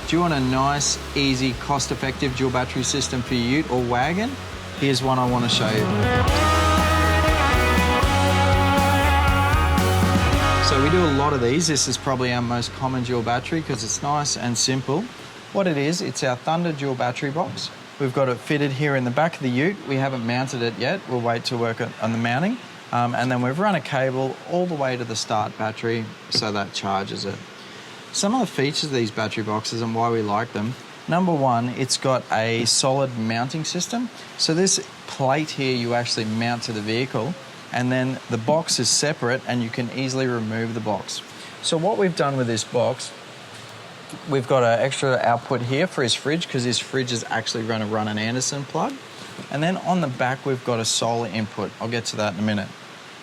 Do you want a nice, easy, cost-effective dual battery system for your ute or wagon? Here's one I want to show you. So we do a lot of these. This is probably our most common dual battery because it's nice and simple. What it is, it's our Thunder dual battery box. We've got it fitted here in the back of the ute. We haven't mounted it yet. We'll wait to work on the mounting. And then we've run a cable all the way to the start battery so that charges it. Some of the features of these battery boxes and why we like them. Number one, it's got a solid mounting system. So this plate here you actually mount to the vehicle, and then the box is separate and you can easily remove the box. So what we've done with this box, we've got an extra output here for his fridge because his fridge is actually going to run an Anderson plug. And then on the back we've got a solar input. I'll get to that in a minute.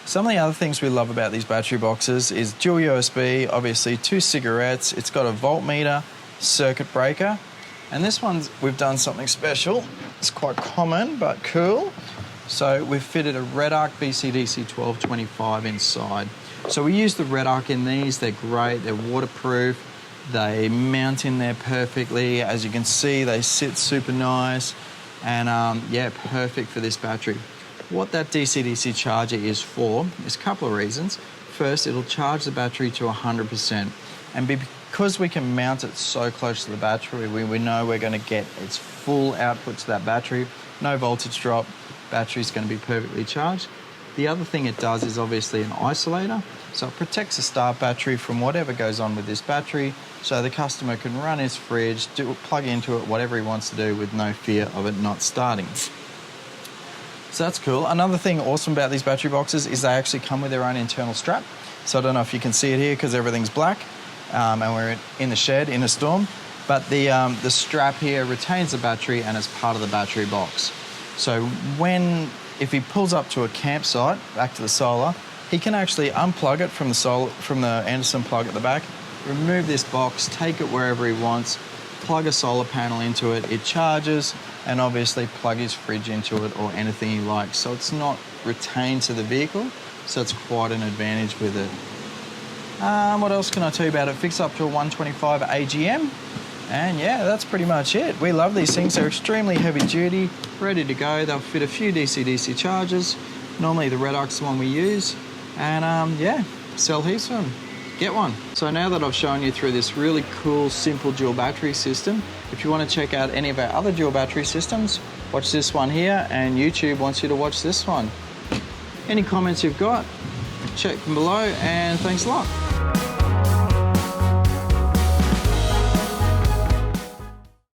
Some of the other things we love about these battery boxes is dual USB, obviously 2 cigarettes, it's got a voltmeter, circuit breaker, and this one we've done something special. It's quite common but cool. So we've fitted a Red Arc BCDC 1225 inside. So we use the Red Arc in these, they're great, they're waterproof, they mount in there perfectly. As you can see, they sit super nice, and yeah, perfect for this battery. What that DC-DC charger is for is a couple of reasons. First, it'll charge the battery to 100%. And because we can mount it so close to the battery, we know we're going to get its full output to that battery. No voltage drop, battery's going to be perfectly charged. The other thing it does is obviously an isolator. So it protects the start battery from whatever goes on with this battery. So the customer can run his fridge, plug into it, whatever he wants to do with no fear of it not starting. So that's cool. Another thing awesome about these battery boxes is they actually come with their own internal strap. So I don't know if you can see it here because everything's black and we're in the shed in a storm. But the strap here retains the battery and it's part of the battery box. So if he pulls up to a campsite, back to the solar, he can actually unplug it from the Anderson plug at the back, remove this box, take it wherever he wants, plug a solar panel into it, it charges, and obviously plug his fridge into it or anything he likes. So it's not retained to the vehicle, so it's quite an advantage with it. What else can I tell you about it? Fixed up to a 125 AGM, and yeah, that's pretty much it. We love these things. They're extremely heavy duty, ready to go. They'll fit a few DC-DC chargers. Normally the Red Arc's the one we use, and yeah, sell heaps of them. Get one. So now that I've shown you through this really cool, simple dual battery system, if you want to check out any of our other dual battery systems, watch this one here, and YouTube wants you to watch this one. Any comments you've got, check them below, and thanks a lot.